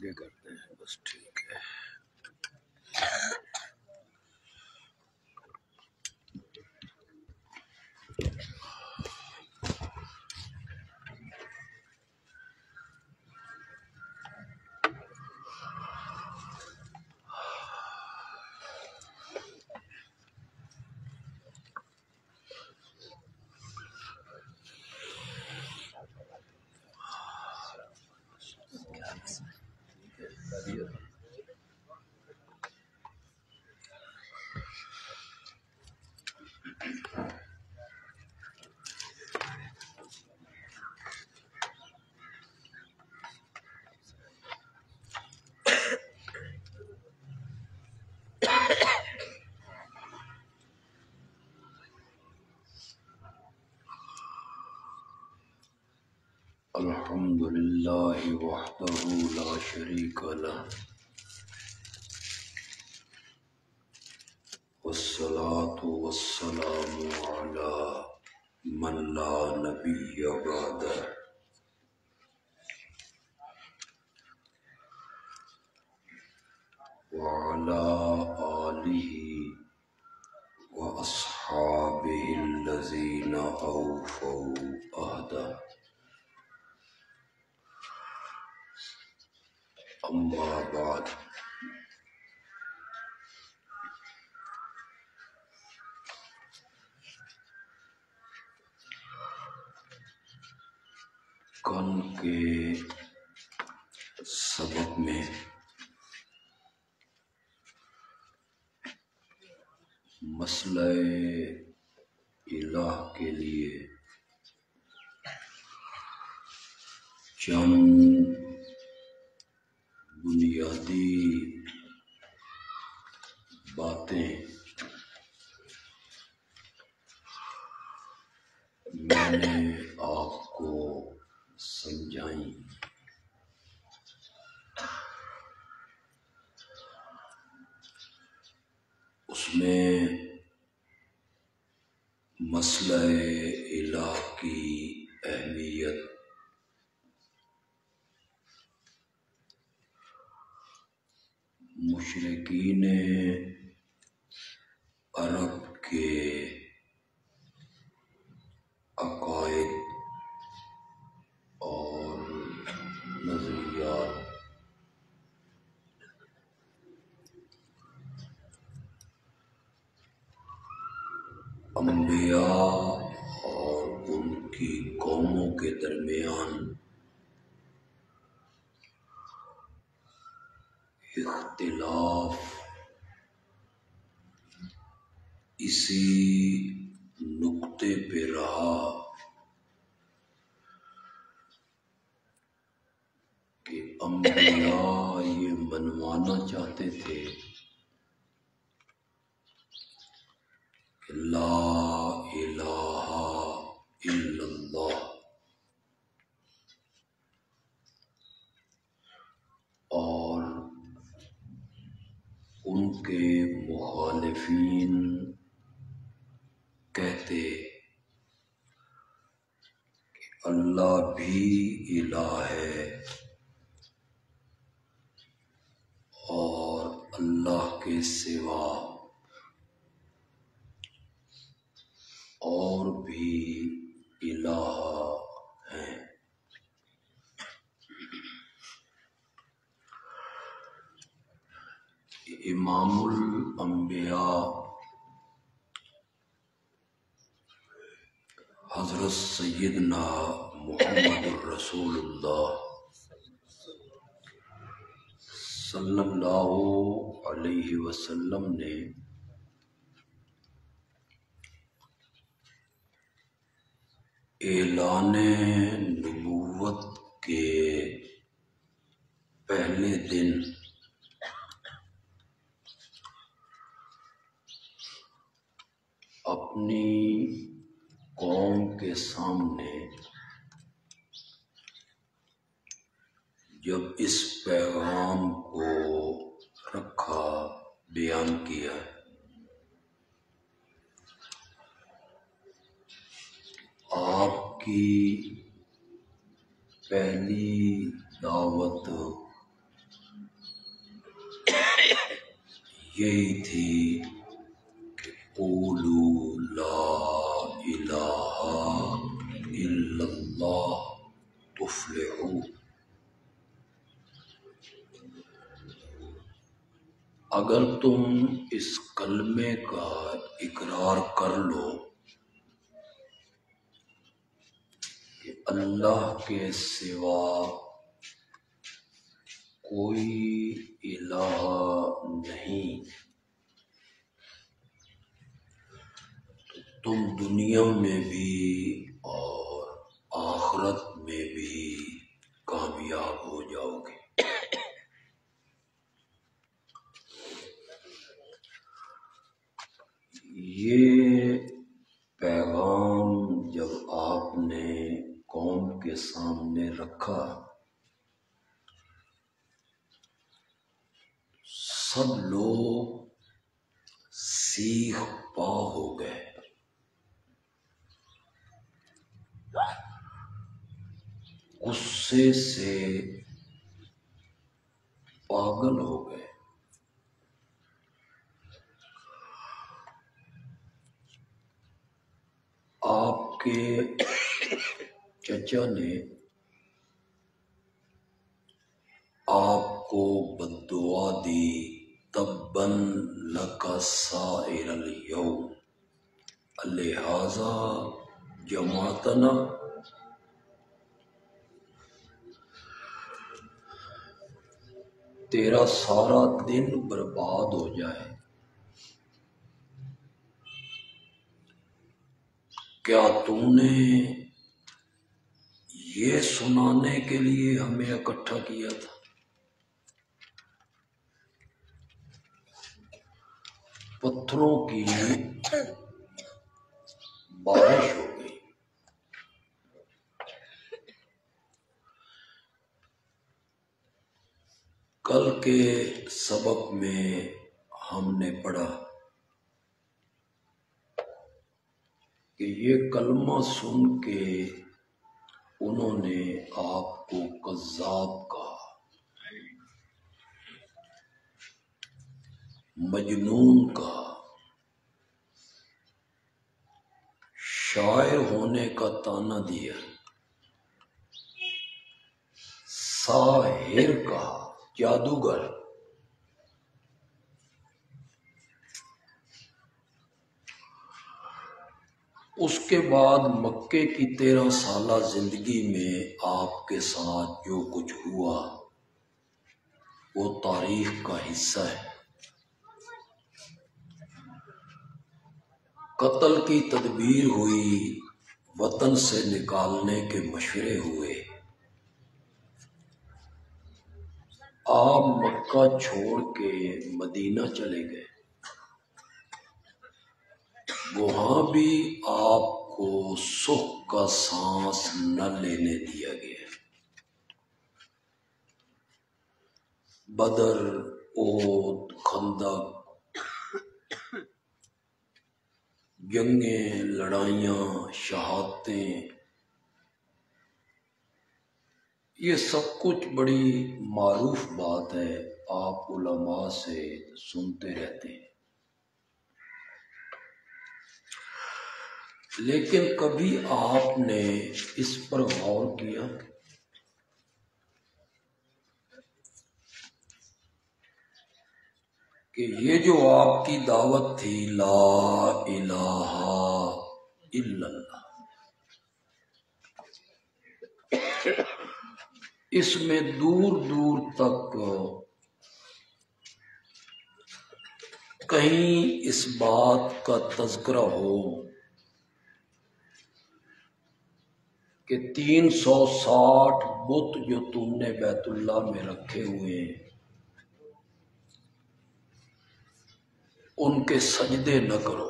آگے کرتے ہیں بس ٹھیک ہے. الحمد للہ وحدہ لا شریک لہ والصلاة والسلام علی من لا نبی بعدہ وعلى آلہ واصحابہ الذین اوفوا عہدہ. اما بعد، کل کے سبق میں مسئلہ الہ کے لیے چند بنیادی باتیں میں نے آپ کو سمجھائیں. اس میں مسئلہ الہ کی اہمیت، مشرکین عرب کے عقائد اور نظریات، انبیاء اور ان کی قوموں کے درمیان اختلاف اسی نقطے پہ رہا کہ انبیاء یہ منوانا چاہتے تھے کہ لا الہ الا اللہ، اور ان کے مخالفین کہتے کہ اللہ بھی الہ ہے اور اللہ کے سوا اور بھی الہ ہیں. امام الانبیاء حضرت سیدنا محمد الرسول اللہ صلی اللہ علیہ وسلم نے اعلان نبوت کے پہلے دن اپنی قوم کے سامنے جب اس پیغام کو رکھا، بیان کیا، آپ کی پہلی دعوت یہی تھی کہ قولوا لا الہ الا اللہ تفلحوا۔ اگر تم اس کلمے کا اقرار کر لو کہ اللہ کے سوا کوئی الہ نہیں، تم دنیا میں بھی اور آخرت میں بھی کامیاب ہو جاؤ گے۔ یہ پیغام جب آپ نے قوم کے سامنے رکھا، سب لوگ سیخ پا ہو گئے، غصے سے پاگل ہو گئے۔ آپ کے چچا نے آپ کو بددعا دی، تباً لک سائر الیوم لہذا جمعتنا، تیرا سارا دن برباد ہو جائے۔ کیا تو نے یہ سنانے کے لیے ہمیں اکٹھا کیا تھا؟ پتھروں کی بارش ہو گئی۔ کل کے سبق میں ہم نے پڑھا کہ یہ کلمہ سن کے انہوں نے آپ کو کذاب کہا، مجنون کہا، شاعر ہونے کا طعنہ دیا، ساحر کہا، جادوگر۔ اس کے بعد مکے کی 13 سالہ زندگی میں آپ کے ساتھ جو کچھ ہوا وہ تاریخ کا حصہ ہے۔ قتل کی تدبیر ہوئی، وطن سے نکالنے کے مشورے ہوئے، آپ مکہ چھوڑ کے مدینہ چلے گئے، وہاں بھی آپ کو سکھ کا سانس نہ لینے دیا گیا۔ بدر، احد، خندق، جنگیں، لڑائیاں، شہادتیں، یہ سب کچھ بڑی معروف بات ہے، آپ علماء سے سنتے رہتے ہیں، لیکن کبھی آپ نے اس پر غور کیا کہ یہ جو آپ کی دعوت تھی لا الہ الا اللہ، اس میں دور دور تک کہیں اس بات کا تذکرہ ہو کہ 360 بت جو تم نے بیت اللہ میں رکھے ہوئے ہیں ان کے سجدے نہ کرو،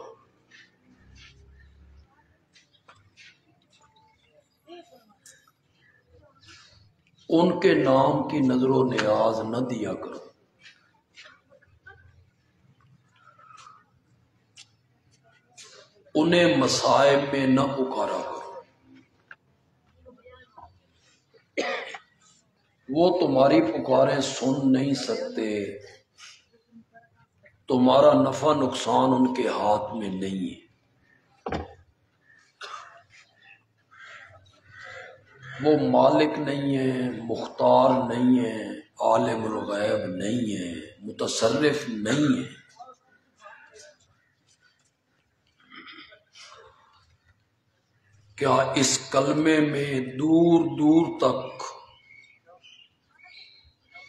ان کے نام کی نظر و نیاز نہ دیا کرو، انہیں مصائب میں نہ پکارا کرو، وہ تمہاری پکاریں سن نہیں سکتے، تمہارا نفع نقصان ان کے ہاتھ میں نہیں ہے، وہ مالک نہیں ہے، مختار نہیں ہے، عالم الغیب نہیں ہے، متصرف نہیں ہے۔ کیا اس کلمے میں دور دور تک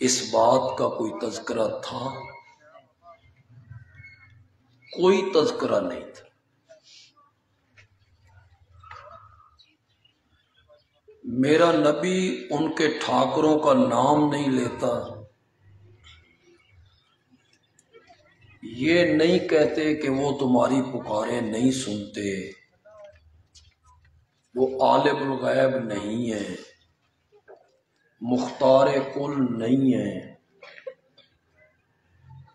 اس بات کا کوئی تذکرہ تھا؟ کوئی تذکرہ نہیں تھا۔ میرا نبی ان کے ٹھاکروں کا نام نہیں لیتا، یہ نہیں کہتے کہ وہ تمہاری پکاریں نہیں سنتے، وہ عالم الغیب نہیں ہے، مختار کل نہیں ہے،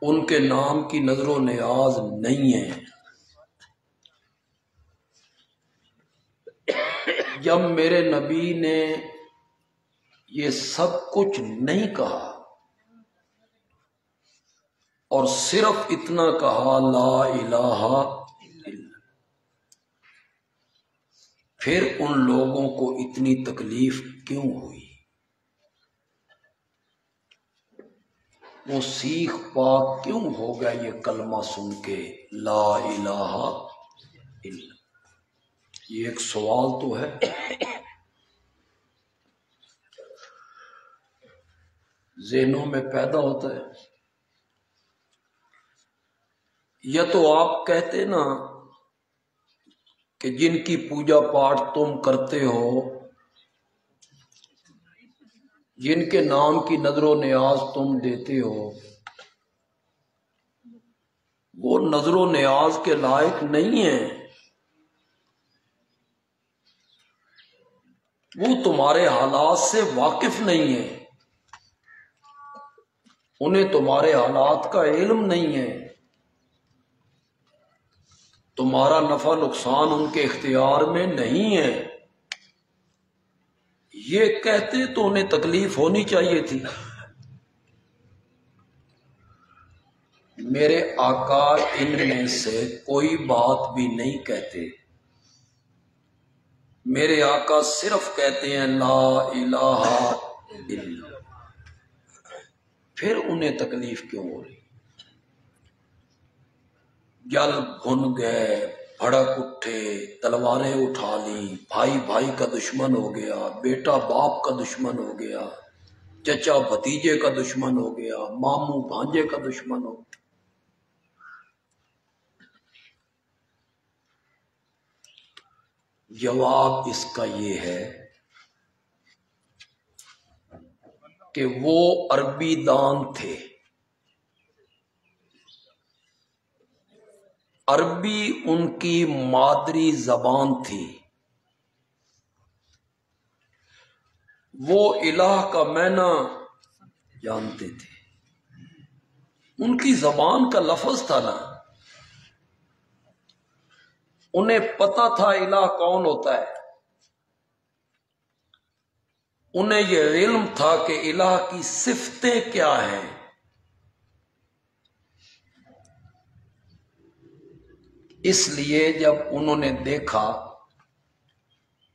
ان کے نام کی نظر و نیاز نہیں ہے۔ جب میرے نبی نے یہ سب کچھ نہیں کہا اور صرف اتنا کہا لا الہ الا، پھر ان لوگوں کو اتنی تکلیف کیوں ہوئی؟ وہ سیخ پاک کیوں ہو گیا یہ کلمہ سن کے لا الہ الا؟ یہ ایک سوال تو ہے۔ ذہنوں میں پیدا ہوتا ہے۔ یا تو آپ کہتے نا کہ جن کی پوجا پاٹ تم کرتے ہو، جن کے نام کی نظر و نیاز تم دیتے ہو، وہ نظر و نیاز کے لائق نہیں ہیں، وہ تمہارے حالات سے واقف نہیں ہیں، انہیں تمہارے حالات کا علم نہیں ہے، تمہارا نفع نقصان ان کے اختیار میں نہیں ہے۔ یہ کہتے تو انہیں تکلیف ہونی چاہیے تھی۔ میرے آقا ان میں سے کوئی بات بھی نہیں کہتے، میرے آقا صرف کہتے ہیں لا الہ الا، پھر انہیں تکلیف کیوں ہو رہی؟ جل بھن گئے، بھڑک اٹھے، تلواریں اٹھا لیں، بھائی بھائی کا دشمن ہو گیا، بیٹا باپ کا دشمن ہو گیا، چچا بھتیجے کا دشمن ہو گیا، ماموں بھانجے کا دشمن ہو گیا۔ جواب اس کا یہ ہے کہ وہ عربی دان تھے، عربی ان کی مادری زبان تھی، وہ الہ کا معنی جانتے تھے، ان کی زبان کا لفظ تھا نا، انہیں پتا تھا الہ کون ہوتا ہے، انہیں یہ علم تھا کہ الہ کی صفتیں کیا ہیں۔ اس لیے جب انہوں نے دیکھا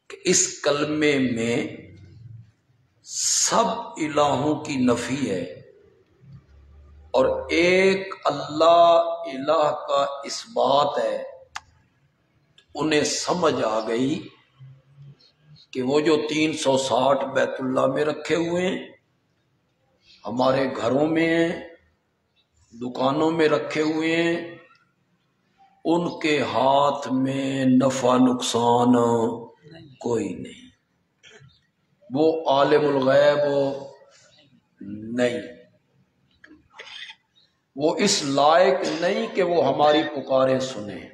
کہ اس کلمے میں سب الہوں کی نفی ہے اور ایک اللہ الہ کا اس بات ہے، انہیں سمجھ آ گئی کہ وہ جو 360 بیت اللہ میں رکھے ہوئے ہیں، ہمارے گھروں میں ہیں، دکانوں میں رکھے ہوئے ہیں، ان کے ہاتھ میں نفع نقصان کوئی نہیں، وہ عالم الغیب نہیں، وہ اس لائق نہیں کہ وہ ہماری پکاریں سنیں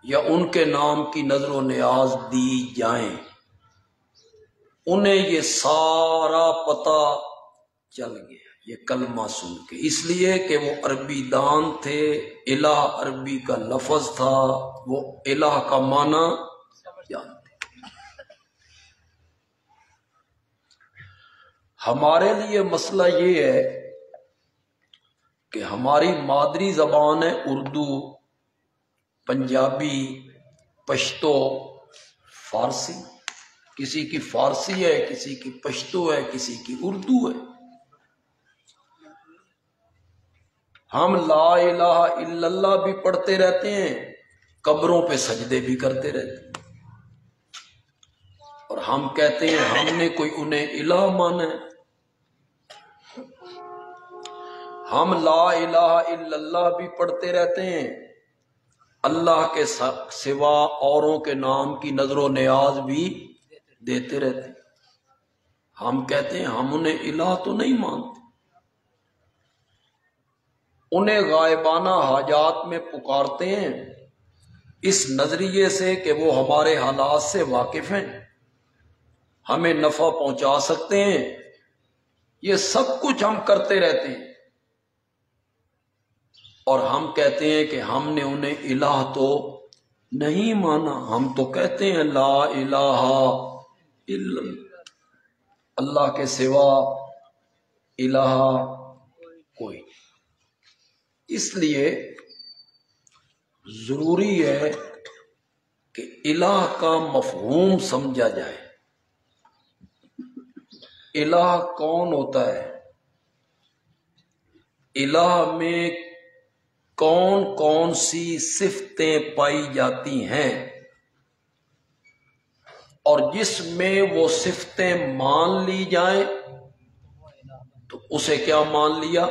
یا ان کے نام کی نظر و نیاز دی جائیں۔ انہیں یہ سارا پتہ چل گیا یہ کلمہ سن کے، اس لیے کہ وہ عربی دان تھے، الہ عربی کا لفظ تھا، وہ الہ کا معنی جانتے۔ ہمارے لیے مسئلہ یہ ہے کہ ہماری مادری زبان ہے اردو، پنجابی، پشتو، فارسی. کسی کی فارسی ہے، کسی کی پشتو ہے، کسی کی اردو ہے. ہم لا الہ الا اللہ بھی پڑھتے رہتے ہیں، قبروں پہ سجدے بھی کرتے رہتے ہیں، اور ہم کہتے ہیں ہم نے کوئی انہیں الہ مانا ہے. ہم لا الہ الا اللہ بھی پڑھتے رہتے ہیں، اللہ کے سوا اوروں کے نام کی نظر و نیاز بھی دیتے رہتے ہیں. ہم کہتے ہیں ہم انہیں الہ تو نہیں مانتے، انہیں غائبانہ حاجات میں پکارتے ہیں اس نظریے سے کہ وہ ہمارے حالات سے واقف ہیں، ہمیں نفع پہنچا سکتے ہیں. یہ سب کچھ ہم کرتے رہتے ہیں، اور ہم کہتے ہیں کہ ہم نے انہیں الہ تو نہیں مانا. ہم تو کہتے ہیں لا الہ الا اللہ کے سوا الہ کوئی. اس لیے ضروری ہے کہ الہ کا مفہوم سمجھا جائے. الہ کون ہوتا ہے؟ الہ میں کون کون سی صفتیں پائی جاتی ہیں، اور جس میں وہ صفتیں مان لی جائیں تو اسے کیا مان لیا؟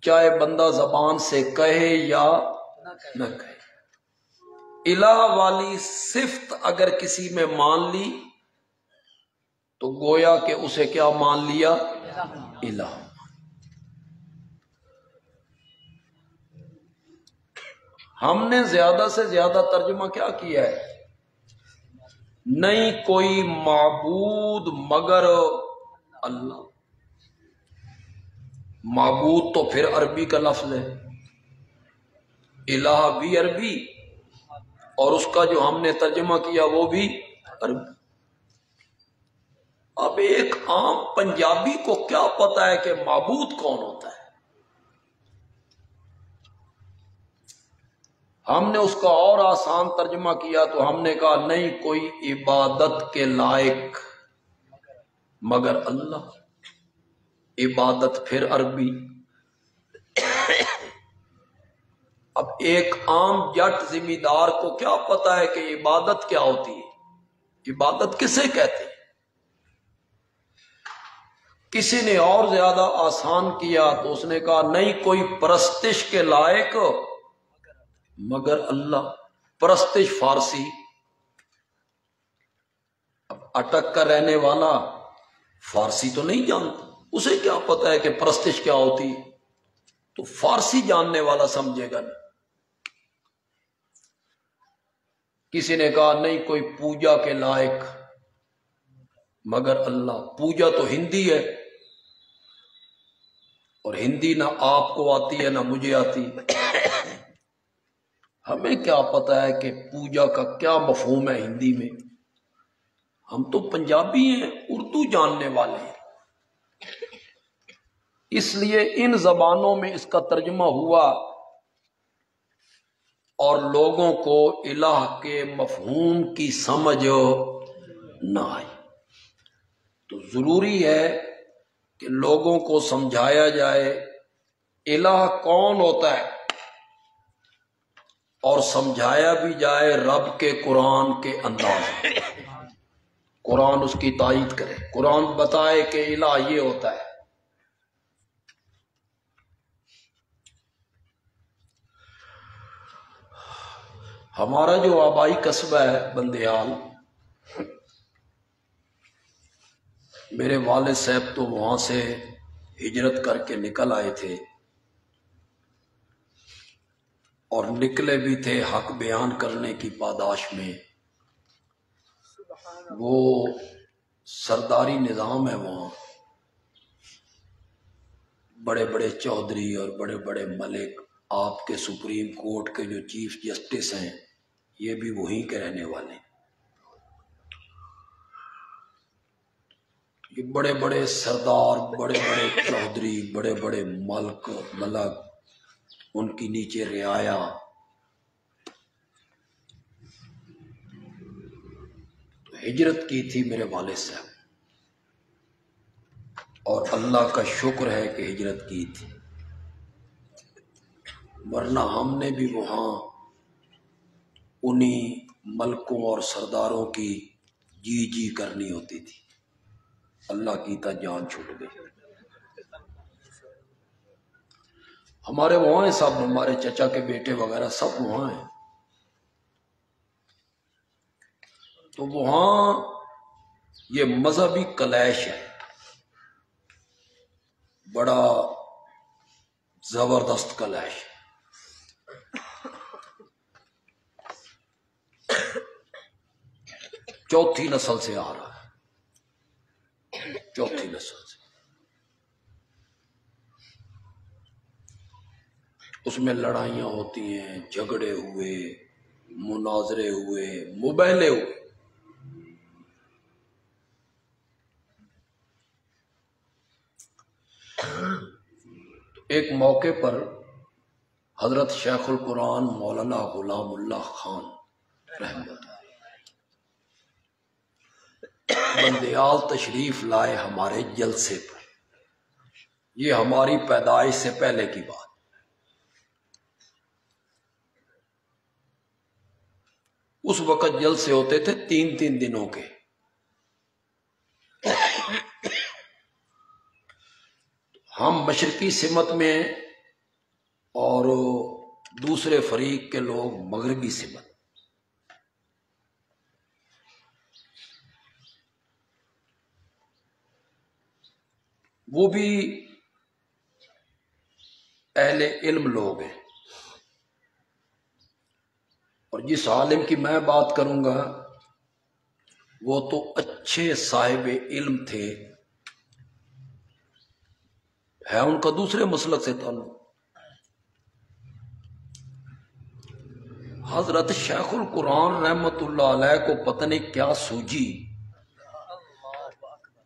چاہے بندہ زبان سے کہے یا نہ کہے. الہ والی صفت اگر کسی میں مان لی تو گویا کہ اسے کیا مان لیا؟ الہ. ہم نے زیادہ سے زیادہ ترجمہ کیا کیا ہے؟ نہیں کوئی معبود مگر اللہ. معبود تو پھر عربی کا لفظ ہے، الہ بھی عربی، اور اس کا جو ہم نے ترجمہ کیا وہ بھی عربی. اب ایک عام پنجابی کو کیا پتا ہے کہ معبود کون ہوتا ہے؟ ہم نے اس کا اور آسان ترجمہ کیا تو ہم نے کہا نہیں کوئی عبادت کے لائق مگر اللہ. عبادت پھر عربی. اب ایک عام جٹ ذمہ دار کو کیا پتا ہے کہ عبادت کیا ہوتی ہے؟ عبادت کسے کہتے ہیں؟ کسی نے اور زیادہ آسان کیا تو اس نے کہا نہیں کوئی پرستش کے لائق مگر اللہ. پرستش فارسی. اب اٹک کا رہنے والا فارسی تو نہیں جانتا، اسے کیا پتا ہے کہ پرستش کیا ہوتی ہے؟ تو فارسی جاننے والا سمجھے گا نہیں. کسی نے کہا نہیں کوئی پوجا کے لائق مگر اللہ. پوجا تو ہندی ہے، اور ہندی نہ آپ کو آتی ہے نہ مجھے آتی. ہمیں کیا پتا ہے کہ پوجا کا کیا مفہوم ہے ہندی میں؟ ہم تو پنجابی ہیں، اردو جاننے والے ہیں. اس لیے ان زبانوں میں اس کا ترجمہ ہوا اور لوگوں کو الہ کے مفہوم کی سمجھ نہ آئی. تو ضروری ہے کہ لوگوں کو سمجھایا جائے الہ کون ہوتا ہے، اور سمجھایا بھی جائے رب کے قرآن کے انداز میں. قرآن اس کی تائید کرے، قرآن بتائے کہ الہ یہ ہوتا ہے. ہمارا جو آبائی قصبہ ہے بندیال، میرے والد صاحب تو وہاں سے ہجرت کر کے نکل آئے تھے، اور نکلے بھی تھے حق بیان کرنے کی پاداش میں. وہ سرداری نظام ہے وہاں، بڑے بڑے چودھری اور بڑے بڑے ملک، آپ کے سپریم کورٹ کے جو چیف جسٹس ہیں یہ بھی وہیں کے رہنے والے. یہ بڑے بڑے سردار، بڑے بڑے چودھری، بڑے بڑے ملک ملک، ان کی نیچے رعایا، تو ہجرت کی تھی میرے والد صاحب، اور اللہ کا شکر ہے کہ ہجرت کی تھی، ورنہ ہم نے بھی وہاں انہی ملکوں اور سرداروں کی جی جی کرنی ہوتی تھی، اللہ کی تا جان چھوٹ گئی۔ ہمارے وہاں ہیں سب، ہمارے چچا کے بیٹے وغیرہ سب وہاں ہیں، تو وہاں یہ مذہبی کلیش ہے، بڑا زبردست کلیش ہے۔ چوتھی نسل سے آ رہا ہے، چوتھی نسل سے، اس میں لڑائیاں ہوتی ہیں، جھگڑے ہوئے، مناظرے ہوئے، مباہلے ہوئے۔ ایک موقع پر حضرت شیخ القرآن مولانا غلام اللہ خان رحمۃ بندیال تشریف لائے ہمارے جلسے پر، یہ ہماری پیدائش سے پہلے کی بات۔ اس وقت جلسے ہوتے تھے 3 دنوں کے، ہم مشرقی سمت میں اور دوسرے فریق کے لوگ مغربی سمت۔ وہ بھی اہل علم لوگ ہیں، اور جس عالم کی میں بات کروں گا وہ تو اچھے صاحب علم تھے، ہے ان کا دوسرے مسلک سے تعلق۔ حضرت شیخ القرآن رحمت اللہ علیہ کو پتہ نہیں کیا سوجی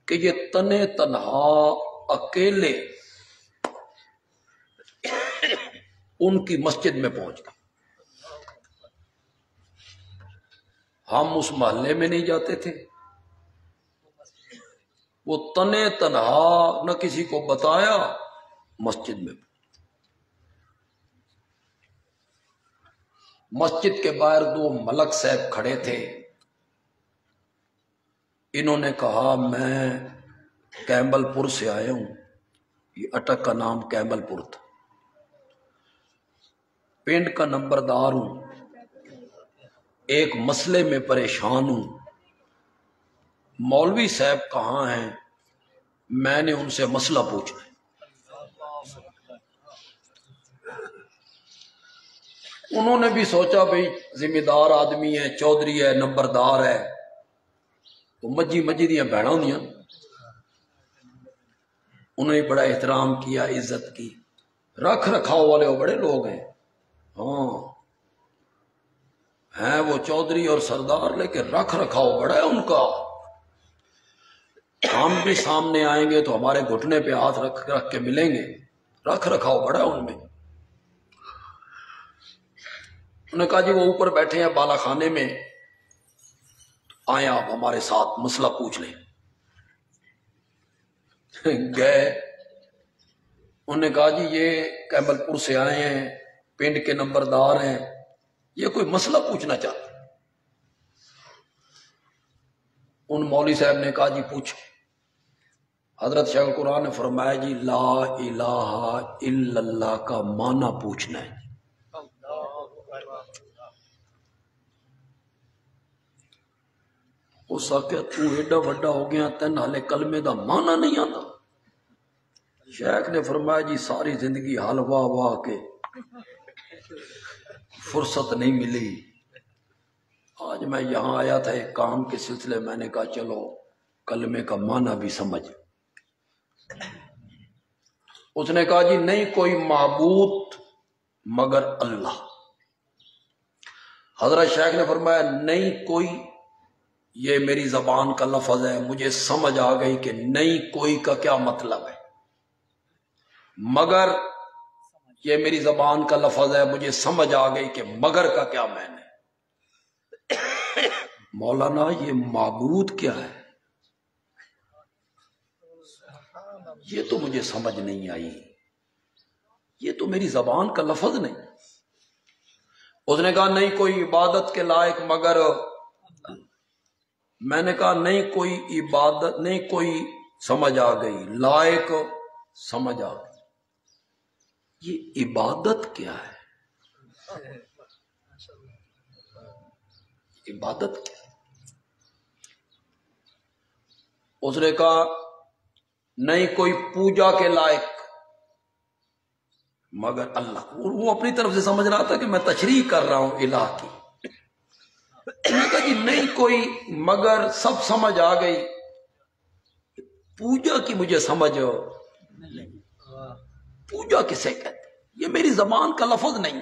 کہ یہ تنے تنہا اکیلے ان کی مسجد میں پہنچ گئے۔ ہم اس محلے میں نہیں جاتے تھے، وہ تنے تنہا، نہ کسی کو بتایا، مسجد میں۔ مسجد کے باہر 2 ملک صاحب کھڑے تھے، انہوں نے کہا میں کیمبل پور سے آیا ہوں، یہ اٹک کا نام کیمبل پور تھا، پنڈ کا نمبردار ہوں، ایک مسئلے میں پریشان ہوں، مولوی صاحب کہاں ہیں، میں نے ان سے مسئلہ پوچھنا ہے۔ انہوں نے بھی سوچا بھئی ذمہ دار آدمی ہے، چودھری ہے، نمبردار ہے، تو مجی دیاں بہناں ہوندیاں، انہوں نے بڑا احترام کیا، عزت کی، رکھ رکھاؤ والے وہ بڑے لوگ ہیں، ہاں ہیں وہ چودھری اور سردار، لیکن رکھ رکھاؤ بڑا ہے ان کا، ہم بھی سامنے آئیں گے تو ہمارے گھٹنے پہ ہاتھ رکھ رکھ کے ملیں گے، رکھ رکھاؤ بڑا ہے ان میں۔ انہوں نے کہا جی وہ اوپر بیٹھے ہیں بالا خانے میں، آئیں آپ ہمارے ساتھ مسئلہ پوچھ لیں۔ گئے، انہوں نے کہا جی یہ کیمبل پور سے آئے ہیں، پنڈ کے نمبردار ہیں، یہ کوئی مسئلہ پوچھنا چاہتے۔ ان مولوی صاحب نے کہا جی پوچھو۔ حضرت شیخ القرآن نے فرمایا جی لا الہ الا اللہ کا معنی پوچھنا ہے۔ ہو سکے تو ایڈا وڈا ہو گیا تین حالے کلمے دا معنی نہیں آتا۔ شیخ نے فرمایا جی ساری زندگی حال واہ واہ کے فرصت نہیں ملی، آج میں یہاں آیا تھا ایک کام کے سلسلے، میں نے کہا چلو کلمے کا معنی بھی سمجھ۔ اس نے کہا جی نہیں کوئی معبود مگر اللہ۔ حضرت شیخ نے فرمایا نہیں کوئی یہ میری زبان کا لفظ ہے، مجھے سمجھ آ گئی کہ نہیں کوئی کا کیا مطلب ہے، مگر یہ میری زبان کا لفظ ہے، مجھے سمجھ آ گئی کہ مگر کا کیا معنی ہے۔ مولانا یہ معبود کیا ہے، یہ تو مجھے سمجھ نہیں آئی، یہ تو میری زبان کا لفظ نہیں۔ اس نے کہا نہیں کوئی عبادت کے لائق مگر، میں نے کہا نہیں کوئی عبادت نہیں، کوئی سمجھ آ گئی، لائق سمجھ آ گئی، یہ عبادت کیا ہے، عبادت کیا ہے؟ اس نے کہا نہیں کوئی پوجا کے لائق مگر اللہ، وہ اپنی طرف سے سمجھ رہا تھا کہ میں تشریح کر رہا ہوں الہ کی۔ میں نے کہا جی نہیں کوئی مگر، سب سمجھ آ گئی، پوجا کی مجھے سمجھ نہیں، پوجا کسے کہتے، یہ میری زبان کا لفظ نہیں۔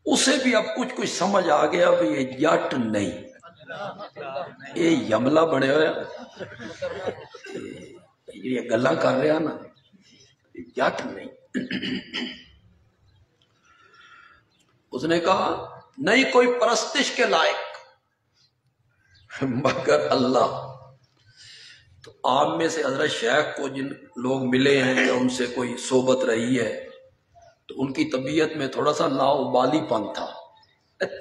اسے بھی اب کچھ سمجھ آ گیا بھی یہ جٹ نہیں، یہ یملا بنے ہوئے، یہ گلا کر رہا نا، جٹ نہیں۔ اس نے کہا نہیں کوئی پرستش کے لائق مگر اللہ۔ تو آپ میں سے حضرت شیخ کو جن لوگ ملے ہیں یا ان سے کوئی صحبت رہی ہے تو ان کی طبیعت میں تھوڑا سا لاؤبالی پن تھا،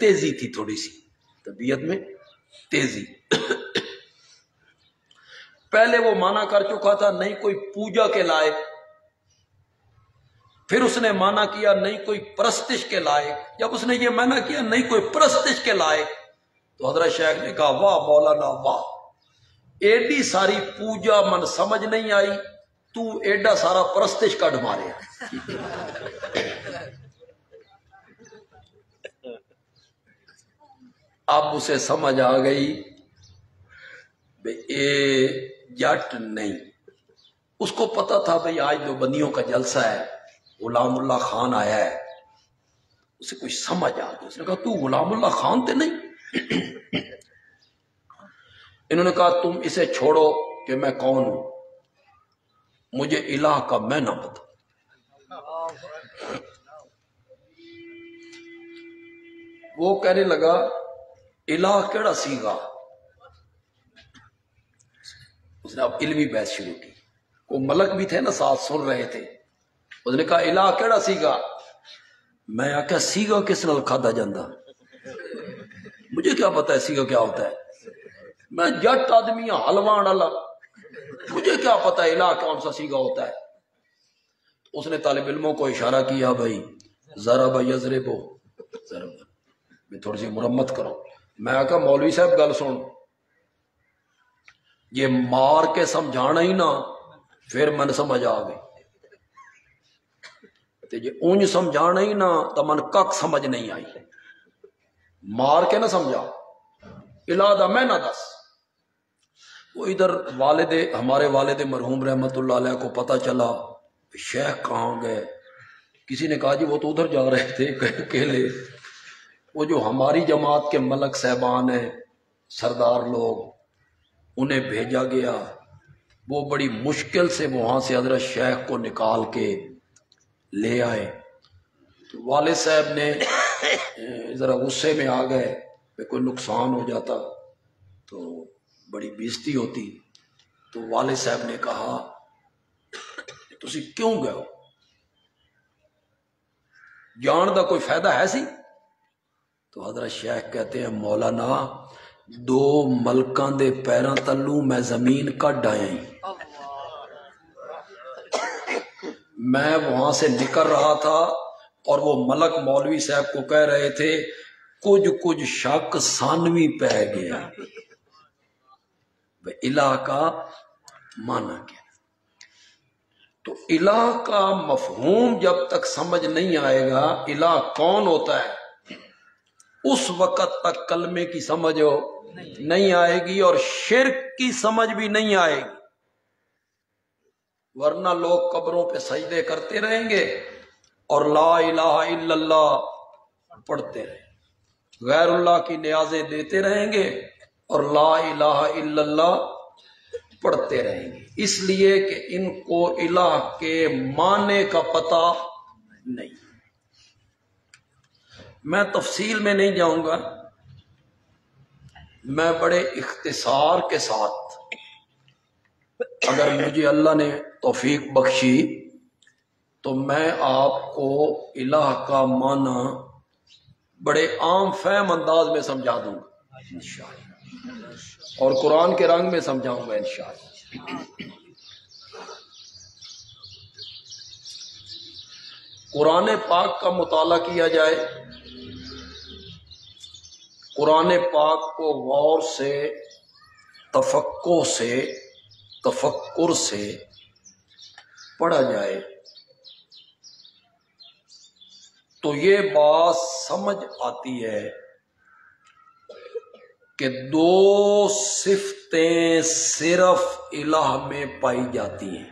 تیزی تھی، تھوڑی سی طبیعت میں تیزی۔ پہلے وہ مانا کر چکا تھا نہیں کوئی پوجا کے لائق، پھر اس نے مانا کیا نہیں کوئی پرستش کے لائق۔ جب اس نے یہ مانا کیا نہیں کوئی پرستش کے لائق تو حضرت شیخ نے کہا واہ مولانا واہ، ایڈی ساری پوجا من سمجھ نہیں آئی، تو ایڈا سارا پرستش کڈ مارے۔ اب اسے سمجھ آ گئی بھئی اے جٹ نہیں۔ اس کو پتا تھا بھئی آج جو بندیوں کا جلسہ ہے، غلام اللہ خان آیا ہے، اسے کچھ سمجھ آ گئی۔ اس نے کہا تو غلام اللہ خان تے نہیں؟ انہوں نے کہا تم اسے چھوڑو کہ میں کون ہوں، مجھے الہ کا معنی بتا۔ وہ کہنے لگا الہ کیڑا سیگا؟ اس نے اب علمی بحث شروع کی، وہ ملک بھی تھے نا ساتھ سن رہے تھے۔ اس نے کہا الہ کیڑا سیگا؟ میں آکھا سیگا کس نال کھادا جاندا، مجھے کیا پتا ہے سیگا کیا ہوتا ہے، میں جٹ آدمی ہوں حلوان والا، مجھے کیا پتا ہے الہ کون سا سیگا ہوتا ہے۔ اس نے طالب علموں کو اشارہ کیا بھائی ضرب یضرب، میں تھوڑی سی مرمت کرو۔ میں آکھا مولوی صاحب گل سن، یہ مار کے سمجھانا ہی نا پھر من سمجھ آ گئی، تے جے اونج سمجھانا ہی نا تو من کک سمجھ نہیں آئی۔ مار کے نہ سمجھا، الہ دا میں نہ دس۔ وہ ادھر والد ہمارے والد مرحوم رحمت اللہ علیہ کو پتہ چلا شیخ کہاں گئے، کسی نے کہا جی وہ تو ادھر جا رہے تھے اکیلے۔ وہ جو ہماری جماعت کے ملک صاحبان ہیں، سردار لوگ، انہیں بھیجا گیا، وہ بڑی مشکل سے وہاں سے حضرت شیخ کو نکال کے لے آئے۔ تو والد صاحب نے ذرا غصے میں آ گئے کہ کوئی نقصان ہو جاتا تو بڑی بےزتی ہوتی۔ تو والد صاحب نے کہا تسی کیوں گئے ہو، جان دا کوئی فائدہ ہے سی؟ تو حضرت شیخ کہتے ہیں مولانا دو ملکاں دے پیراں تلوں میں زمین کڈ آیا ہی، میں وہاں سے نکل رہا تھا اور وہ ملک مولوی صاحب کو کہہ رہے تھے کچھ شک سانوی پہ گیا۔ الہ کا معنی کیا؟ تو الہ کا مفہوم جب تک سمجھ نہیں آئے گا الہ کون ہوتا ہے اس وقت تک کلمے کی سمجھ نہیں آئے گی اور شرک کی سمجھ بھی نہیں آئے گی، ورنہ لوگ قبروں پہ سجدے کرتے رہیں گے اور لا الہ الا اللہ پڑھتے رہیں، غیر اللہ کی نیازیں دیتے رہیں گے اور لا الہ الا اللہ پڑھتے رہیں گے، اس لیے کہ ان کو الہ کے معنی کا پتہ نہیں۔ میں تفصیل میں نہیں جاؤں گا، میں بڑے اختصار کے ساتھ، اگر مجھے اللہ نے توفیق بخشی تو میں آپ کو الہ کا معنی بڑے عام فہم انداز میں سمجھا دوں گا انشاءاللہ، اور قرآن کے رنگ میں سمجھاؤں گا انشاءاللہ۔ قرآن پاک کا مطالعہ کیا جائے، قرآن پاک کو غور سے، تفکر سے پڑھا جائے تو یہ بات سمجھ آتی ہے کہ دو صفتیں صرف الہ میں پائی جاتی ہیں۔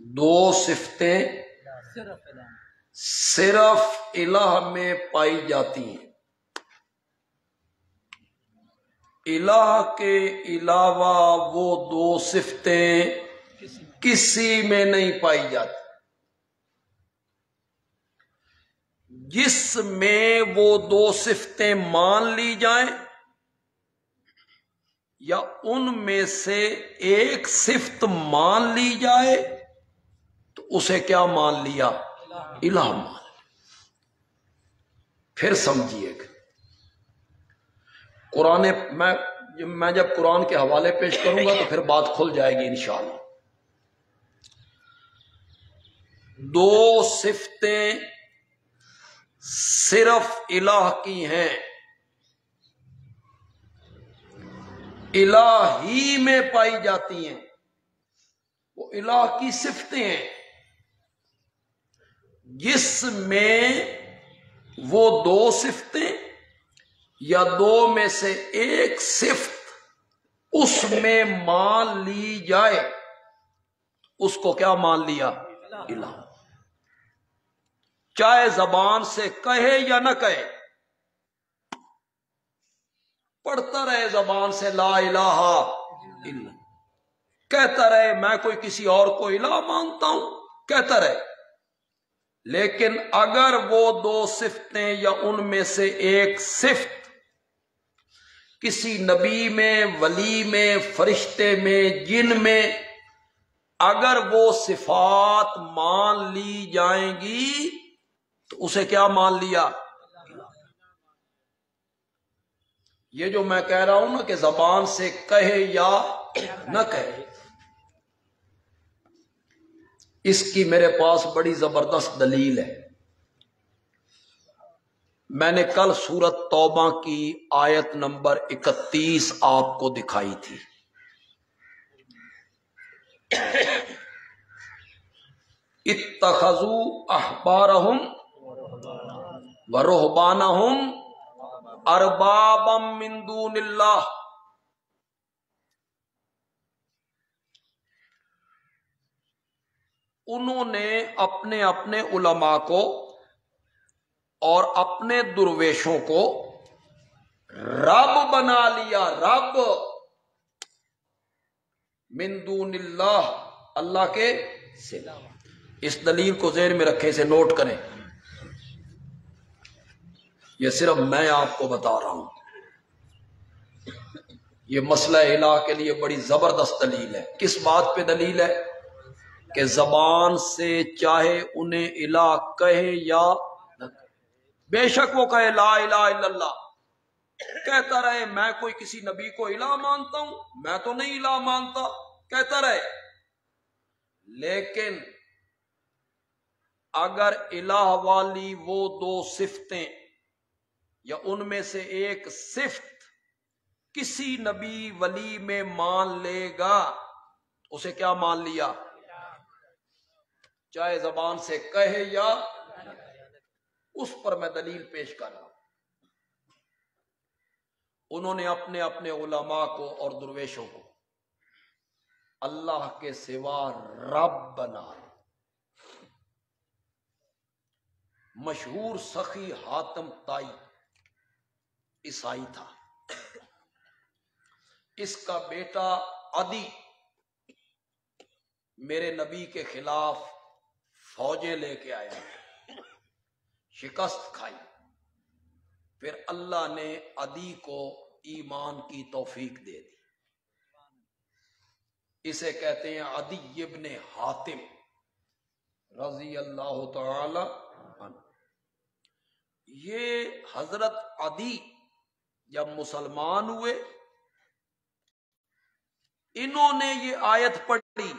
دو صفتیں صرف الہ میں پائی جاتی ہیں، الہ کے علاوہ وہ دو صفتیں کسی میں نہیں پائی جاتی۔ جس میں وہ دو صفتیں مان لی جائیں یا ان میں سے ایک صفت مان لی جائے تو اسے کیا مان لیا؟ الہ مان لیا۔ پھر سمجھیے گا، قرآن میں جب قرآن کے حوالے پیش کروں گا تو پھر بات کھل جائے گی انشاءاللہ۔ دو صفتیں صرف الہ کی ہیں، الہ ہی میں پائی جاتی ہیں، وہ الہ کی صفتیں ہیں جس میں وہ دو صفتیں یا دو میں سے ایک صفت اس میں مان لی جائے، اس کو کیا مان لیا؟ الہ۔ چاہے زبان سے کہے یا نہ کہے، پڑھتا رہے زبان سے لا الہ الا، کہتا رہے میں کوئی کسی اور کو الہ مانتا ہوں، کہتا رہے، لیکن اگر وہ دو صفتیں یا ان میں سے ایک صفت کسی نبی میں، ولی میں، فرشتے میں، جن میں اگر وہ صفات مان لی جائیں گی تو اسے کیا مان لیا؟ یہ جو میں کہہ رہا ہوں نا کہ زبان سے کہے یا نہ کہے، اس کی میرے پاس بڑی زبردست دلیل ہے۔ میں نے کل سورۃ توبہ کی آیت نمبر 31 آپ کو دکھائی تھی۔ اتخذوا احبارہم ورہبانہم اربابا من دون اللہ، انہوں نے اپنے علماء کو اور اپنے درویشوں کو رب بنا لیا، رب من دون اللہ، اللہ کے سوا۔ اس دلیل کو ذہن میں رکھیں، اسے نوٹ کریں، یہ صرف میں آپ کو بتا رہا ہوں۔ یہ مسئلہ الہ کے لیے بڑی زبردست دلیل ہے۔ کس بات پہ دلیل ہے؟ کہ زبان سے چاہے انہیں الہ کہے یا نہ کہے، بے شک وہ کہے لا الہ الا اللہ، کہتا رہے میں کوئی کسی نبی کو الہ مانتا ہوں، میں تو نہیں الہ مانتا، کہتا رہے، لیکن اگر الہ والی وہ دو صفتیں یا ان میں سے ایک صفت کسی نبی ولی میں مان لے گا، اسے کیا مان لیا؟ چاہے زبان سے کہے یا، اس پر میں دلیل پیش کر رہا ہوں۔ انہوں نے اپنے علماء کو اور درویشوں کو اللہ کے سوا رب بنا، مشہور سخی حاتم تائی عیسائی تھا. اس کا بیٹا عدی میرے نبی کے خلاف فوجیں لے کے آیا، شکست کھائی. پھر اللہ نے عدی کو ایمان کی توفیق دے دی. اسے کہتے ہیں عدی ابن حاتم رضی اللہ تعالی عنہ. یہ حضرت عدی جب مسلمان ہوئے، انہوں نے یہ آیت پڑھی،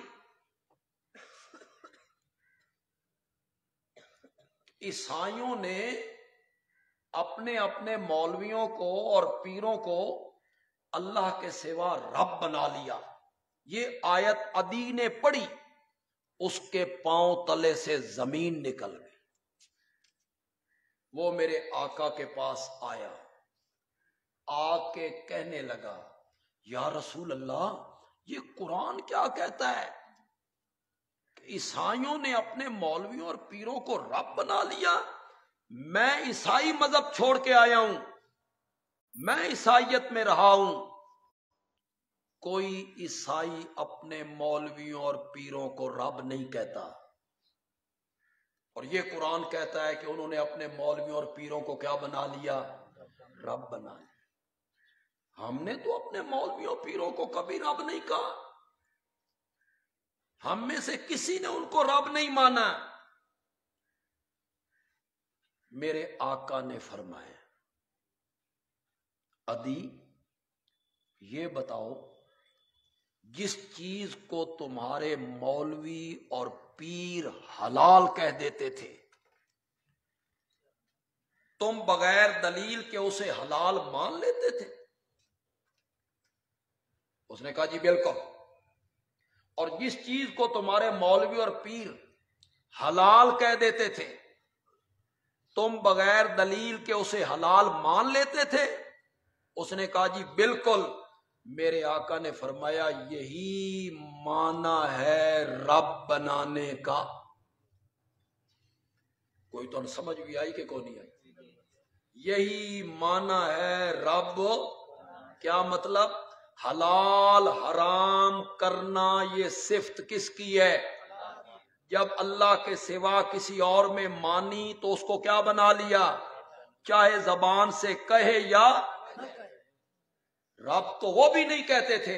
عیسائیوں نے اپنے اپنے مولویوں کو اور پیروں کو اللہ کے سوا رب بنا لیا. یہ آیت عدی نے پڑھی، اس کے پاؤں تلے سے زمین نکل گئی. وہ میرے آقا کے پاس آیا، آ کے کہنے لگا یا رسول اللہ، یہ قرآن کیا کہتا ہے؟ عیسائیوں نے اپنے مولویوں اور پیروں کو رب بنا لیا. میں عیسائی مذہب چھوڑ کے آیا ہوں، میں عیسائیت میں رہا ہوں. کوئی عیسائی اپنے مولویوں اور پیروں کو رب نہیں کہتا، اور یہ قرآن کہتا ہے کہ انہوں نے اپنے مولویوں اور پیروں کو کیا بنا لیا؟ رب بنا لیا. ہم نے تو اپنے مولویوں پیروں کو کبھی رب نہیں کہا، ہم میں سے کسی نے ان کو رب نہیں مانا. میرے آقا نے فرمایا عدی یہ بتاؤ، جس چیز کو تمہارے مولوی اور پیر حلال کہہ دیتے تھے، تم بغیر دلیل کے اسے حلال مان لیتے تھے؟ اس نے کہا جی بالکل. اور جس چیز کو تمہارے مولوی اور پیر حلال کہہ دیتے تھے، تم بغیر دلیل کے اسے حلال مان لیتے تھے؟ اس نے کہا جی بالکل. میرے آقا نے فرمایا یہی معنی ہے رب بنانے کا. کوئی تو سمجھ بھی آئی کہ کوئی نہیں آئی؟ یہی معنی ہے رب. کیا مطلب؟ حلال حرام کرنا یہ صفت کس کی ہے؟ جب اللہ کے سوا کسی اور میں مانی تو اس کو کیا بنا لیا؟ چاہے زبان سے کہے یا رب تو وہ بھی نہیں کہتے تھے.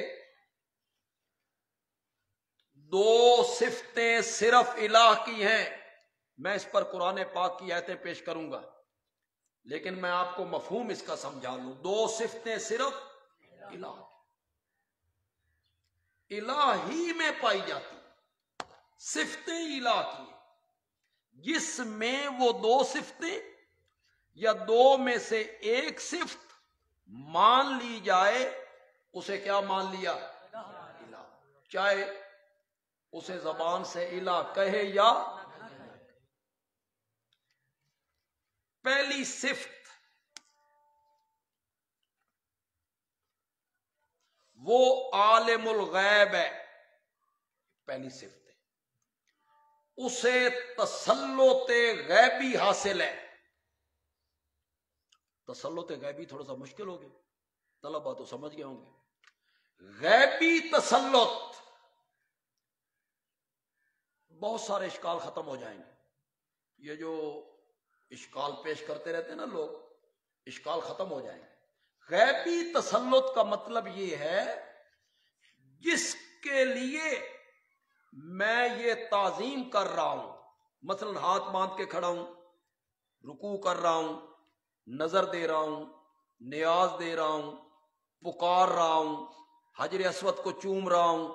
دو صفتیں صرف الہ کی ہیں. میں اس پر قرآن پاک کی آیتیں پیش کروں گا، لیکن میں آپ کو مفہوم اس کا سمجھا لوں. دو صفتیں صرف الہ ہی میں پائی جاتی، صفتیں الہ کی. جس میں وہ دو صفتیں یا دو میں سے ایک صفت مان لی جائے اسے کیا مان لیا؟ الہ. چاہے اسے زبان سے الہ کہے یا. پہلی صفت وہ عالم الغیب ہے، پہلی صفت ہے. اسے تسلط غیبی حاصل ہے. تسلط غیبی تھوڑا سا مشکل ہو گیا، طلبہ تو سمجھ گئے ہوں گے. غیبی تسلط، بہت سارے اشکال ختم ہو جائیں گے. یہ جو اشکال پیش کرتے رہتے ہیں نا لوگ، اشکال ختم ہو جائیں گے. غیبی تسلط کا مطلب یہ ہے جس کے لیے میں یہ تعظیم کر رہا ہوں، مثلا ہاتھ باندھ کے کھڑا ہوں، رکوع کر رہا ہوں، نظر دے رہا ہوں، نیاز دے رہا ہوں، پکار رہا ہوں، حجر اسود کو چوم رہا ہوں.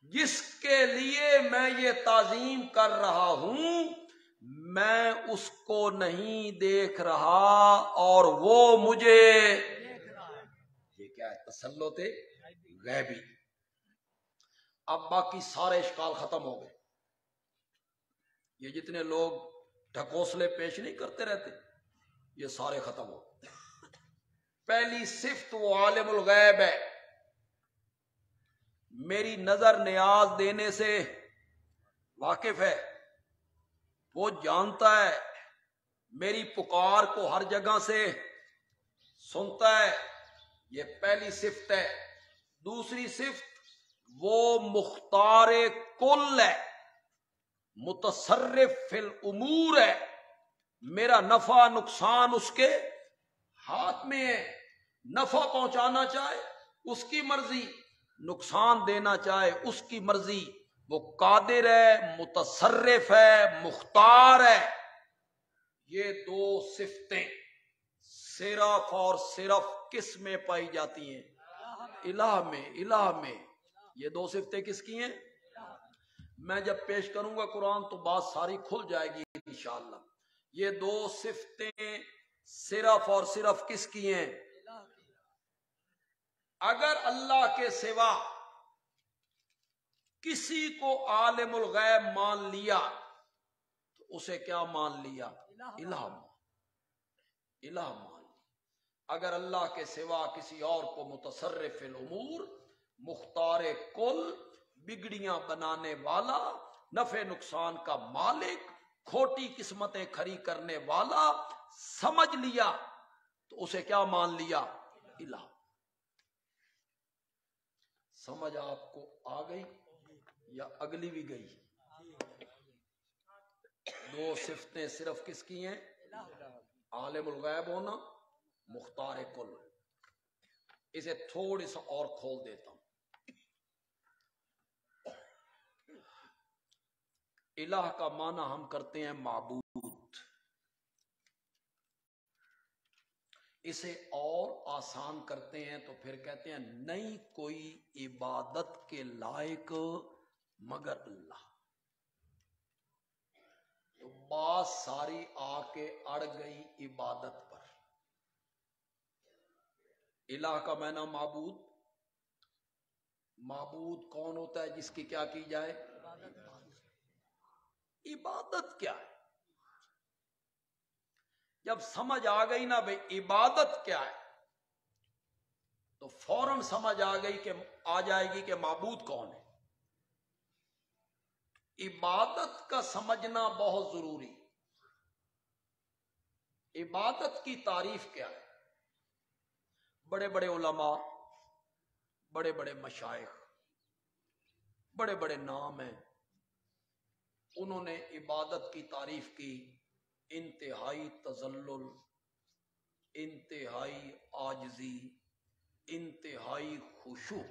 جس کے لیے میں یہ تعظیم کر رہا ہوں میں اس کو نہیں دیکھ رہا اور وہ مجھے دیکھ رہا ہے. یہ کیا ہے؟ تسلط غیبی. اب باقی سارے اشکال ختم ہو گئے. یہ جتنے لوگ ڈھکوسلے پیش نہیں کرتے رہتے، یہ سارے ختم ہو گئے. پہلی صفت وہ عالم الغیب ہے، میری نظر نیاز دینے سے واقف ہے، وہ جانتا ہے میری پکار کو ہر جگہ سے سنتا ہے، یہ پہلی صفت ہے۔ دوسری صفت وہ مختار کل ہے، متصرف فی الامور ہے، میرا نفع نقصان اس کے ہاتھ میں ہے، نفع پہنچانا چاہے اس کی مرضی، نقصان دینا چاہے اس کی مرضی، وہ قادر ہے، متصرف ہے، مختار ہے۔ یہ دو صفتیں صرف اور صرف کس میں پائی جاتی ہیں؟ الہ میں، الہ میں۔ یہ دو صفتیں کس کی ہیں؟ میں جب پیش کروں گا قرآن تو بات ساری کھل جائے گی انشاءاللہ۔ یہ دو صفتیں صرف اور صرف کس کی ہیں؟ اگر اللہ کے سوا کسی کو عالم الغیب مان لیا تو اسے کیا مان لیا؟ الہ مان لیا۔ اگر اللہ کے سوا کسی اور کو متصرف الامور، مختار کل، بگڑیاں بنانے والا، نفع نقصان کا مالک، کھوٹی قسمتیں کھری کرنے والا سمجھ لیا تو اسے کیا مان لیا؟ الہ۔ سمجھ آپ کو آ گئی یا اگلی بھی گئی؟ دو صفتیں صرف کس کی ہیں؟ عالم الغیب ہونا، مختار کل۔ اسے تھوڑی سا اور کھول دیتا ہوں۔ الہ کا معنی ہم کرتے ہیں معبود، اسے اور آسان کرتے ہیں تو پھر کہتے ہیں نہیں کوئی عبادت کے لائق مگر اللہ۔ تو بات ساری آ کے اڑ گئی عبادت پر۔ الہ کا معنی معبود، معبود کون ہوتا ہے جس کی کیا کی جائے؟ عبادت کیا ہے؟ جب سمجھ آ گئی نا بھئی عبادت کیا ہے تو فوراً سمجھ آ گئی کہ آ جائے گی کہ معبود کون ہے۔ عبادت کا سمجھنا بہت ضروری۔ عبادت کی تعریف کیا ہے؟ بڑے بڑے علماء، بڑے بڑے مشائخ، بڑے بڑے نام ہیں، انہوں نے عبادت کی تعریف کی انتہائی تذلل، انتہائی عاجزی، انتہائی خشوع۔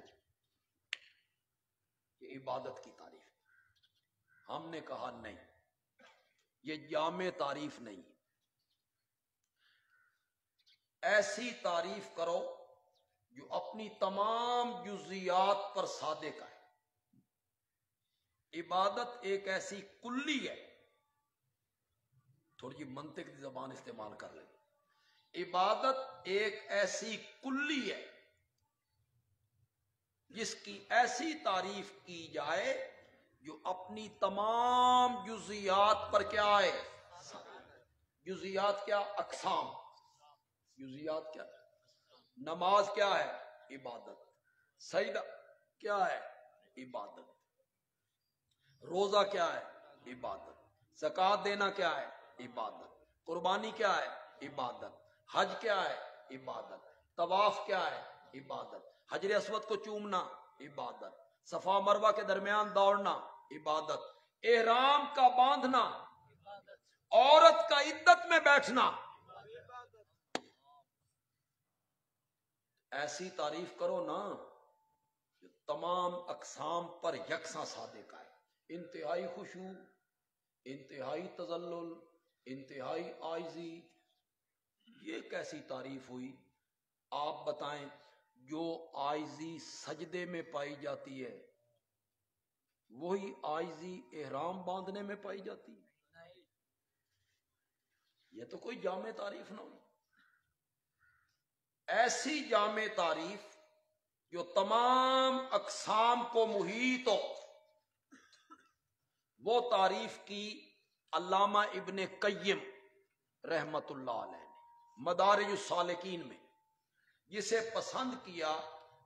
یہ عبادت کی تعریف۔ ہم نے کہا نہیں، یہ جامع تعریف نہیں، ایسی تعریف کرو جو اپنی تمام جزیات پر صادق ہے۔ عبادت ایک ایسی کلی ہے، تھوڑی جی منطق کی زبان استعمال کر لیں، عبادت ایک ایسی کلی ہے جس کی ایسی تعریف کی جائے جو اپنی تمام جزیات پر کیا ہے؟ جزیات کیا؟ اقسام۔ جزیات کیا؟ نماز کیا ہے؟ عبادت۔ سجدہ کیا ہے؟ عبادت۔ روزہ کیا ہے؟ عبادت۔ زکوٰۃ دینا کیا ہے؟ عبادت۔ قربانی کیا ہے؟ عبادت۔ حج کیا ہے؟ عبادت۔ طواف کیا ہے؟ عبادت۔ حجر اسود کو چومنا عبادت۔ صفا مروہ کے درمیان دوڑنا عبادت۔ احرام کا باندھنا، عورت کا عدت میں بیٹھنا، ایسی تعریف کرو نا جو تمام اقسام پر یکساں صادق ہے۔ انتہائی خشوع، انتہائی تذلل، انتہائی عاجزی، یہ کیسی تعریف ہوئی؟ آپ بتائیں جو عاجزی سجدے میں پائی جاتی ہے وہی عاجزی احرام باندھنے میں پائی جاتی ہے؟ یہ تو کوئی جامع تعریف نہ ہوئی۔ ایسی جامع تعریف جو تمام اقسام کو محیط ہو، وہ تعریف کی علامہ ابن قیم رحمت اللہ علیہ نے مدارج السالکین میں، جسے پسند کیا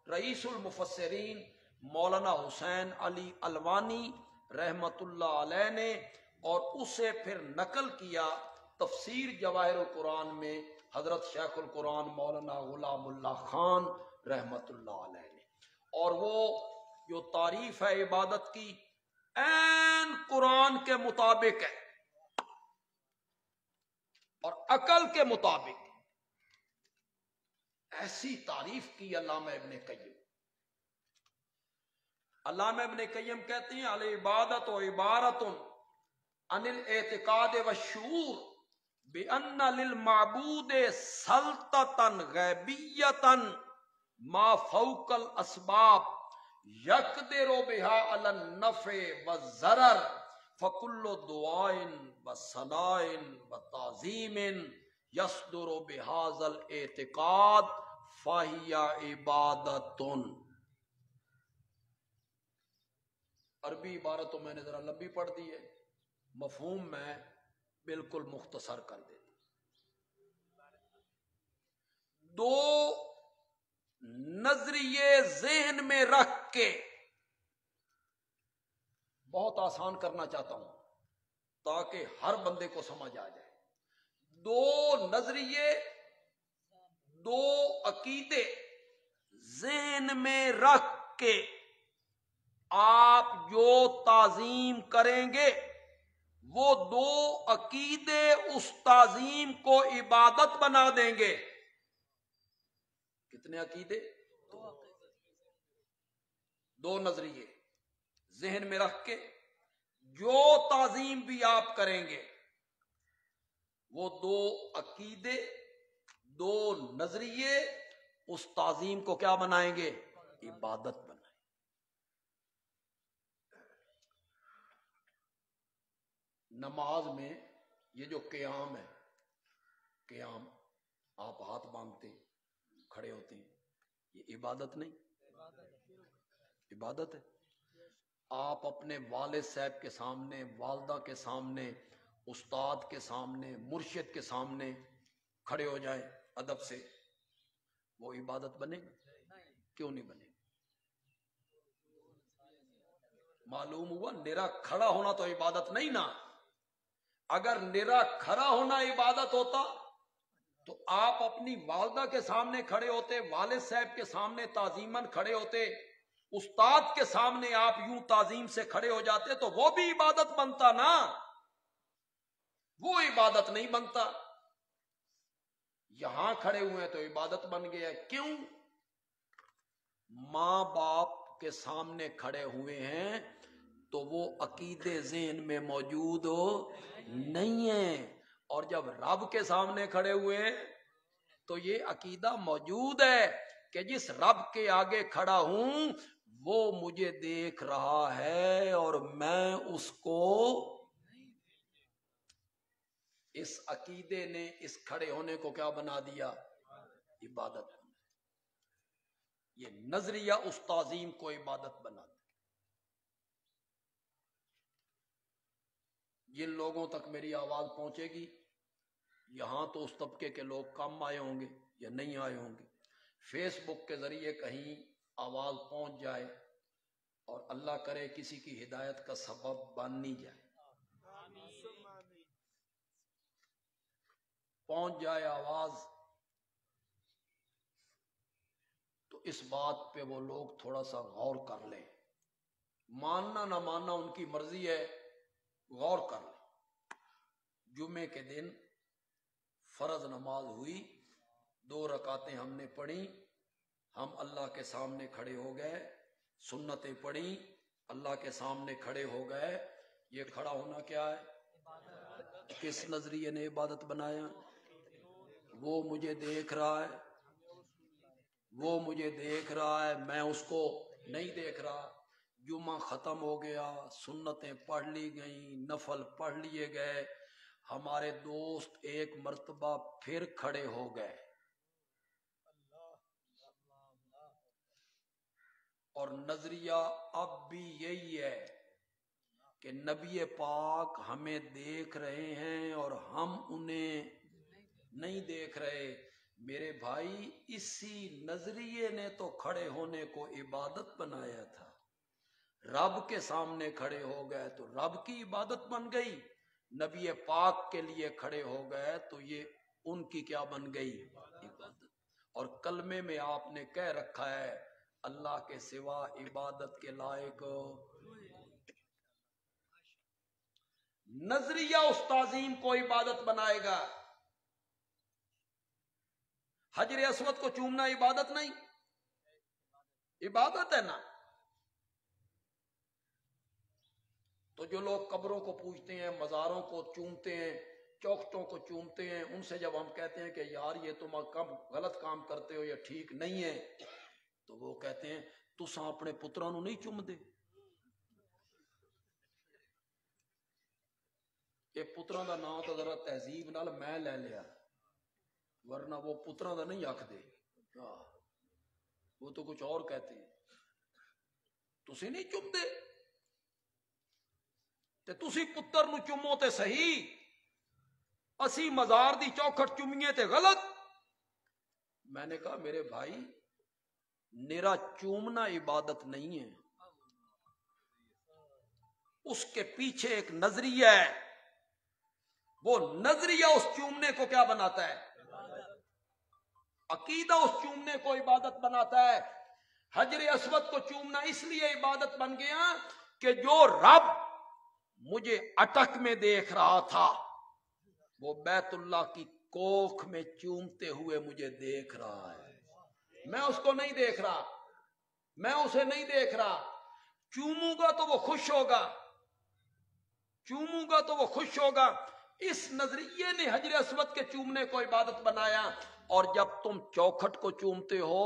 رئیس المفسرین مولانا حسین علی الوانی رحمت اللہ علیہ نے، اور اسے پھر نقل کیا تفسیر جواہر القرآن میں حضرت شیخ القرآن مولانا غلام اللہ خان رحمت اللہ علیہ نے، اور وہ جو تعریف ہے عبادت کی عین قرآن کے مطابق ہے اور عقل کے مطابق، ایسی تعریف کی علامہ ابن قیم۔ علامہ ابن قیم کہتے ہیں العبادت و عبارت عن الاعتقاد والشعور بأن للمعبود سلطة غیبیة ما فوق الاسباب یقدر بها على النفع والضرر فكل دعاء وثناء وتعظیم يصدر بهذا الاعتقاد فهي عبادت۔ عربی عبارت تو میں نے ذرا لمبی پڑھ دی ہے، مفہوم میں بالکل مختصر کر دیتا۔ دو نظریے ذہن میں رکھ کے، بہت آسان کرنا چاہتا ہوں تاکہ ہر بندے کو سمجھ آ جائے۔ دو نظریے، دو عقیدے ذہن میں رکھ کے آپ جو تعظیم کریں گے، وہ دو عقیدے اس تعظیم کو عبادت بنا دیں گے۔ کتنے عقیدے؟ دو نظریے ذہن میں رکھ کے جو تعظیم بھی آپ کریں گے، وہ دو عقیدے، دو نظریے اس تعظیم کو کیا بنائیں گے؟ عبادت بنائیں۔ نماز میں یہ جو قیام ہے، قیام آپ ہاتھ باندھتے کھڑے ہوتے ہیں، یہ عبادت نہیں؟ عبادت ہے۔ آپ اپنے والد صاحب کے سامنے، والدہ کے سامنے، استاد کے سامنے، مرشد کے سامنے کھڑے ہو جائیں ادب سے، وہ عبادت بنے گا؟ کیوں نہیں بنے گا؟ معلوم ہوا نرا کھڑا ہونا تو عبادت نہیں نا۔ اگر نرا کھڑا ہونا عبادت ہوتا تو آپ اپنی والدہ کے سامنے کھڑے ہوتے، والد صاحب کے سامنے تعظیماً کھڑے ہوتے، استاد کے سامنے آپ یوں تعظیم سے کھڑے ہو جاتے تو وہ بھی عبادت بنتا نا۔ وہ عبادت نہیں بنتا۔ یہاں کھڑے ہوئے ہیں تو عبادت بن گیا۔ کیوں؟ ماں باپ کے سامنے کھڑے ہوئے ہیں تو وہ عقیدے ذہن میں موجود نہیں ہیں، اور جب رب کے سامنے کھڑے ہوئے تو یہ عقیدہ موجود ہے کہ جس رب کے آگے کھڑا ہوں وہ مجھے دیکھ رہا ہے اور میں اس کو۔ اس عقیدے نے اس کھڑے ہونے کو کیا بنا دیا؟ عبادت بنا۔ یہ نظریہ اس تعظیم کو عبادت بنا دیا۔ جن لوگوں تک میری آواز پہنچے گی، یہاں تو اس طبقے کے لوگ کم آئے ہوں گے یا نہیں آئے ہوں گے، فیس بک کے ذریعے کہیں آواز پہنچ جائے اور اللہ کرے کسی کی ہدایت کا سبب بن نہیں جائے، پہنچ جائے آواز، تو اس بات پہ وہ لوگ تھوڑا سا غور کر لیں۔ ماننا نہ ماننا ان کی مرضی ہے، غور کر لیں۔ جمعے کے دن فرض نماز ہوئی، 2 رکعتیں ہم نے پڑھی، ہم اللہ کے سامنے کھڑے ہو گئے، سنتیں پڑھی، اللہ کے سامنے کھڑے ہو گئے۔ یہ کھڑا ہونا کیا ہے؟ کس نظریے نے عبادت بنایا؟ وہ مجھے دیکھ رہا ہے، وہ مجھے دیکھ رہا ہے، میں اس کو نہیں دیکھ رہا۔ جمعہ ختم ہو گیا، سنتیں پڑھ لی گئیں، نفل پڑھ لیے گئے، ہمارے دوست ایک مرتبہ پھر کھڑے ہو گئے، اور نظریہ اب بھی یہی ہے کہ نبی پاک ہمیں دیکھ رہے ہیں اور ہم انہیں نہیں دیکھ رہے۔ میرے بھائی، اسی نظریے نے تو کھڑے ہونے کو عبادت بنایا تھا۔ رب کے سامنے کھڑے ہو گئے تو رب کی عبادت بن گئی، نبی پاک کے لیے کھڑے ہو گئے تو یہ ان کی کیا بن گئی؟ عبادت۔ اور کلمے میں آپ نے کہہ رکھا ہے اللہ کے سوا عبادت کے لائق۔ نظریہ اس تعظیم کو عبادت بنائے گا۔ حجر اسود کو چومنا عبادت نہیں؟ عبادت ہے نا۔ تو جو لوگ قبروں کو پوجتے ہیں، مزاروں کو چومتے ہیں، چوکھٹوں کو چومتے ہیں، ان سے جب ہم کہتے ہیں کہ یار یہ تم کم غلط کام کرتے ہو، یہ ٹھیک نہیں ہے، تو وہ کہتے ہیں تساں اپنے پتراں نو نہیں چوم دے؟ یہ پتراں دا نام تو ذرا تہذیب نال میں لے لیا، ورنہ وہ پتراں دا نہیں آکھ دے، وہ تو کچھ اور کہتے ہیں۔ تسی نہیں چوم دے تے تسی پتر نو چومو تے صحیح، اسی مزار دی چوکھٹ چومیے تے غلط۔ میں نے کہا میرے بھائی نیرا چومنا عبادت نہیں ہے، اس کے پیچھے ایک نظریہ ہے، وہ نظریہ اس چومنے کو کیا بناتا ہے؟ عقیدہ اس چومنے کو عبادت بناتا ہے۔ حجر اسود کو چومنا اس لیے عبادت بن گیا کہ جو رب مجھے اٹک میں دیکھ رہا تھا وہ بیت اللہ کی کوکھ میں چومتے ہوئے مجھے دیکھ رہا ہے، میں اس کو نہیں دیکھ رہا، میں اسے نہیں دیکھ رہا۔ چوموں گا تو وہ خوش ہوگا، چوموں گا تو وہ خوش ہوگا۔ اس نظریے نے حجر اسود کے چومنے کو عبادت بنایا۔ اور جب تم چوکھٹ کو چومتے ہو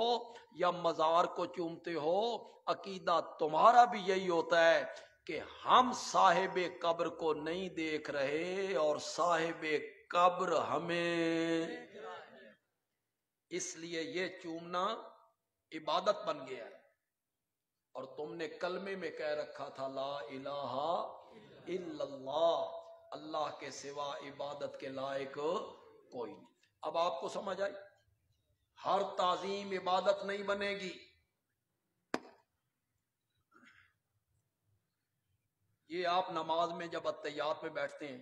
یا مزار کو چومتے ہو، عقیدہ تمہارا بھی یہی ہوتا ہے کہ ہم صاحب قبر کو نہیں دیکھ رہے اور صاحب قبر ہمیں، اس لیے یہ چومنا عبادت بن گیا۔ اور تم نے کلمے میں کہہ رکھا تھا لا الہ الا اللہ، اللہ کے سوا عبادت کے لائق کوئی نہیں۔ اب آپ کو سمجھ آئی؟ ہر تعظیم عبادت نہیں بنے گی۔ یہ آپ نماز میں جب اتحیات میں بیٹھتے ہیں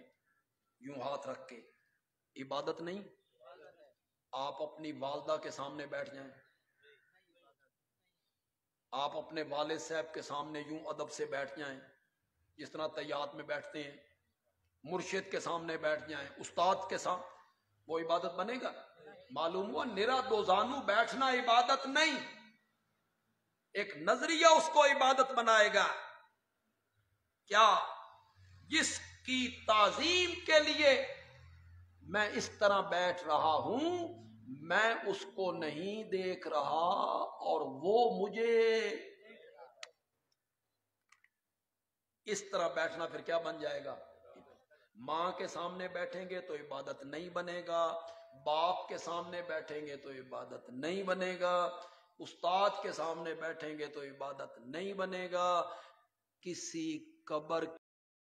یوں ہاتھ رکھ کے، عبادت نہیں؟ آپ اپنی والدہ کے سامنے بیٹھ جائیں، آپ اپنے والد صاحب کے سامنے یوں ادب سے بیٹھ جائیں جس طرح اتحیات میں بیٹھتے ہیں، مرشد کے سامنے بیٹھ جائیں، استاد کے سامنے، وہ عبادت بنے گا؟ معلوم ہوا نرا دو زانو بیٹھنا عبادت نہیں، ایک نظریہ اس کو عبادت بنائے گا۔ کیا؟ جس کی تعظیم کے لیے میں اس طرح بیٹھ رہا ہوں، میں اس کو نہیں دیکھ رہا اور وہ مجھے، اس طرح بیٹھنا پھر کیا بن جائے گا؟ ماں کے سامنے بیٹھیں گے تو عبادت نہیں بنے گا، باپ کے سامنے بیٹھیں گے تو عبادت نہیں بنے گا، استاد کے سامنے بیٹھیں گے تو عبادت نہیں بنے گا، کسی قبر